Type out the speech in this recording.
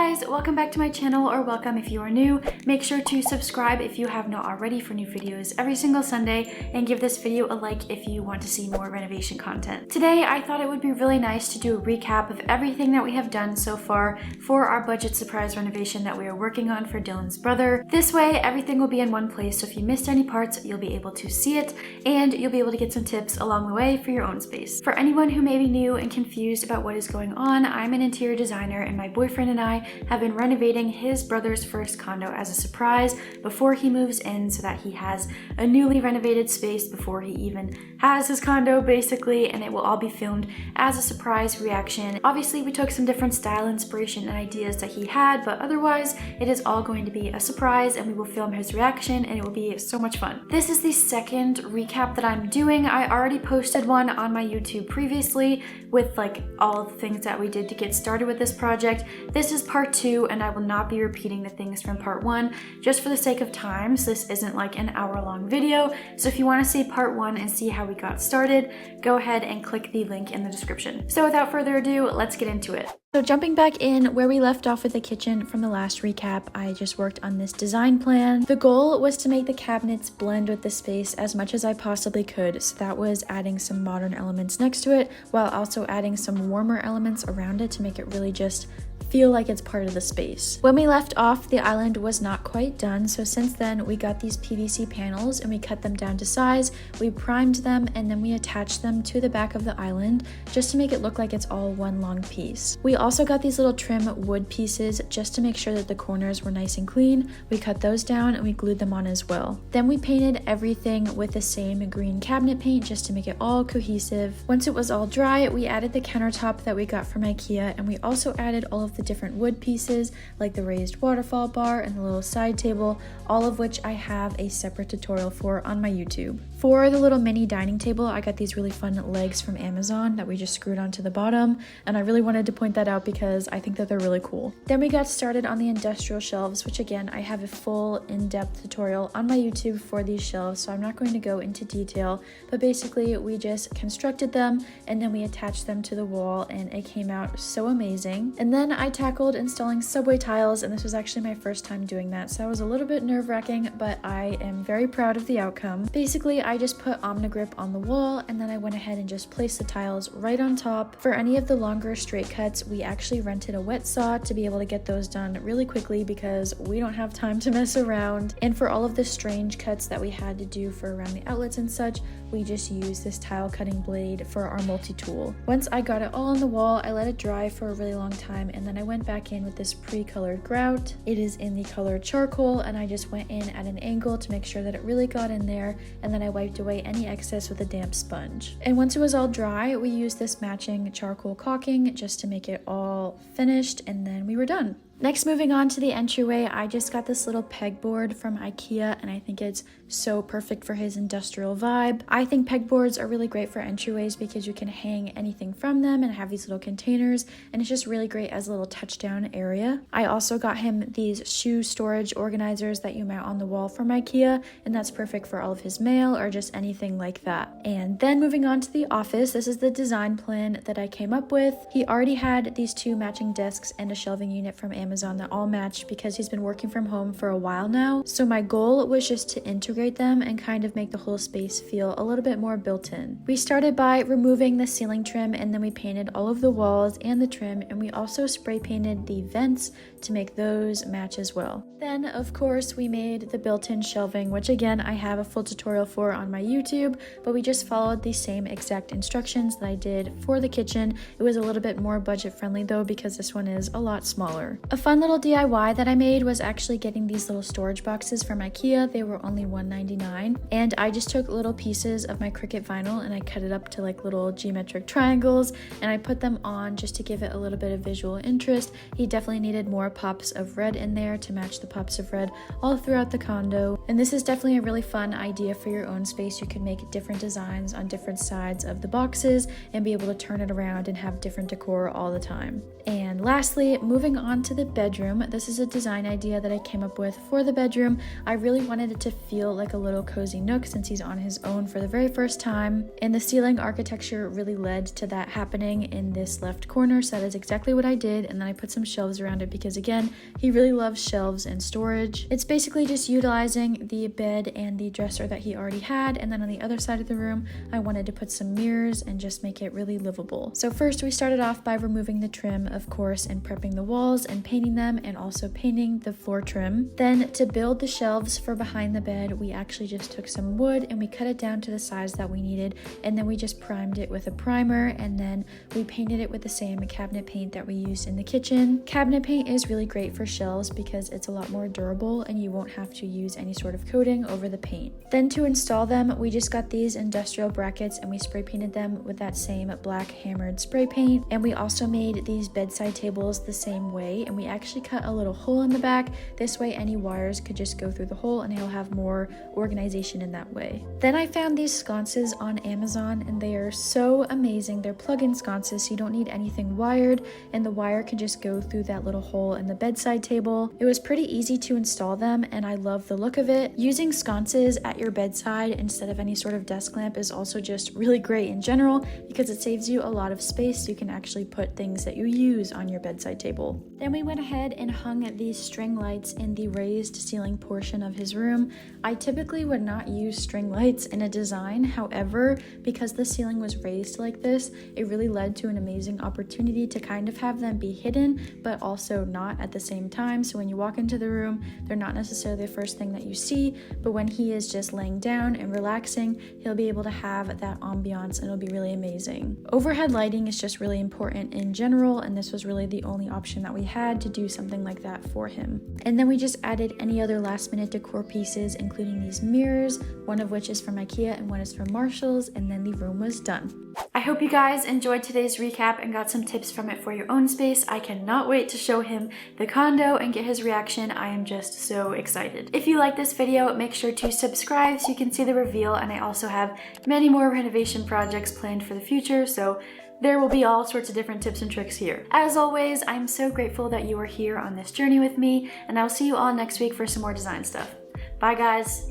guys, welcome back to my channel, or welcome if you are new. Make sure to subscribe if you have not already for new videos every single Sunday, and give this video a like if you want to see more renovation content. Today I thought it would be really nice to do a recap of everything that we have done so far for our budget surprise renovation that we are working on for Dylan's brother. This way everything will be in one place, so if you missed any parts you'll be able to see it and you'll be able to get some tips along the way for your own space. For anyone who may be new and confused about what is going on, I'm an interior designer and my boyfriend and I have been renovating his brother's first condo as a surprise before he moves in, so that he has a newly renovated space before he even has his condo basically, and it will all be filmed as a surprise reaction. Obviously we took some different style inspiration and ideas that he had, but otherwise it is all going to be a surprise and we will film his reaction and it will be so much fun. This is the second recap that I'm doing. I already posted one on my YouTube previously with like all of the things that we did to get started with this project. This is part 2 and I will not be repeating the things from part 1 just for the sake of time, so this isn't like an hour-long video. So if you want to see part 1 and see how we got started, go ahead and click the link in the description. So without further ado, let's get into it. So jumping back in where we left off with the kitchen from the last recap, I just worked on this design plan. The goal was to make the cabinets blend with the space as much as I possibly could. So that was adding some modern elements next to it while also adding some warmer elements around it to make it really just feel like it's part of the space. When we left off, the island was not quite done, so since then we got these PVC panels and we cut them down to size, we primed them, and then we attached them to the back of the island just to make it look like it's all one long piece. We also got these little trim wood pieces just to make sure that the corners were nice and clean. We cut those down and we glued them on as well. Then we painted everything with the same green cabinet paint just to make it all cohesive. Once it was all dry, we added the countertop that we got from IKEA, and we also added all of the different wood pieces like the raised waterfall bar and the little side table, all of which I have a separate tutorial for on my YouTube. For the little mini dining table, I got these really fun legs from Amazon that we just screwed onto the bottom, and I really wanted to point that out because I think that they're really cool. Then we got started on the industrial shelves, which again, I have a full in-depth tutorial on my YouTube for these shelves, so I'm not going to go into detail, but basically we just constructed them and then we attached them to the wall and it came out so amazing. And then I tackled installing subway tiles, and this was actually my first time doing that, so that was a little bit nerve-wracking, but I am very proud of the outcome. Basically, I just put Omnigrip on the wall and then I went ahead and just placed the tiles right on top. For any of the longer straight cuts, we actually rented a wet saw to be able to get those done really quickly because we don't have time to mess around. And for all of the strange cuts that we had to do for around the outlets and such, we just used this tile cutting blade for our multi-tool. Once I got it all on the wall, I let it dry for a really long time, and then I went back in with this pre-colored grout. It is in the color charcoal, and I just went in at an angle to make sure that it really got in there, and then I wiped away any excess with a damp sponge. And once it was all dry, we used this matching charcoal caulking just to make it all finished, and then we were done. Next, moving on to the entryway, I just got this little pegboard from IKEA, and I think it's so perfect for his industrial vibe. I think pegboards are really great for entryways because you can hang anything from them and have these little containers, and it's just really great as a little touchdown area. I also got him these shoe storage organizers that you mount on the wall from IKEA, and that's perfect for all of his mail or just anything like that. And then moving on to the office, this is the design plan that I came up with. He already had these 2 matching desks and a shelving unit from Amazon that all matched because he's been working from home for a while now. So my goal was just to integrate them and kind of make the whole space feel a little bit more built in. We started by removing the ceiling trim, and then we painted all of the walls and the trim, and we also spray painted the vents to make those match as well. Then of course we made the built-in shelving, which again I have a full tutorial for on my YouTube, but we just followed the same exact instructions that I did for the kitchen. It was a little bit more budget friendly though because this one is a lot smaller. A fun little DIY that I made was actually getting these little storage boxes from IKEA. They were only $1.99, and I just took little pieces of my Cricut vinyl and I cut it up to like little geometric triangles, and I put them on just to give it a little bit of visual interest. He definitely needed more pops of red in there to match the pops of red all throughout the condo, and this is definitely a really fun idea for your own space. You can make different designs on different sides of the boxes and be able to turn it around and have different decor all the time. And lastly, moving on to the the bedroom. This is a design idea that I came up with for the bedroom. I really wanted it to feel like a little cozy nook since he's on his own for the very first time. And the ceiling architecture really led to that happening in this left corner, so that is exactly what I did. And then I put some shelves around it because again, he really loves shelves and storage. It's basically just utilizing the bed and the dresser that he already had. And then on the other side of the room, I wanted to put some mirrors and just make it really livable. So first we started off by removing the trim, of course, and prepping the walls and painting them, and also painting the floor trim. Then to build the shelves for behind the bed, we actually just took some wood and we cut it down to the size that we needed, and then we just primed it with a primer, and then we painted it with the same cabinet paint that we used in the kitchen. Cabinet paint is really great for shelves because it's a lot more durable and you won't have to use any sort of coating over the paint. Then to install them, we just got these industrial brackets and we spray painted them with that same black hammered spray paint. And we also made these bedside tables the same way, and we actually cut a little hole in the back. This way any wires could just go through the hole and he'll have more organization in that way. Then I found these sconces on Amazon and they are so amazing. They're plug-in sconces, so you don't need anything wired, and the wire can just go through that little hole in the bedside table. It was pretty easy to install them and I love the look of it. Using sconces at your bedside instead of any sort of desk lamp is also just really great in general because it saves you a lot of space. You can actually put things that you use on your bedside table. Then we went ahead and hung these string lights in the raised ceiling portion of his room. I typically would not use string lights in a design, however, because the ceiling was raised like this, it really led to an amazing opportunity to kind of have them be hidden, but also not at the same time. So when you walk into the room, they're not necessarily the first thing that you see, but when he is just laying down and relaxing, he'll be able to have that ambiance and it'll be really amazing. Overhead lighting is just really important in general, and this was really the only option that we had to do something like that for him. And then we just added any other last minute decor pieces, including these mirrors, one of which is from IKEA and one is from Marshall's, and then the room was done. I hope you guys enjoyed today's recap and got some tips from it for your own space. I cannot wait to show him the condo and get his reaction. I am just so excited. If you like this video, make sure to subscribe so you can see the reveal, and I also have many more renovation projects planned for the future, so there will be all sorts of different tips and tricks here. As always, I'm so grateful that you are here on this journey with me, and I'll see you all next week for some more design stuff. Bye guys!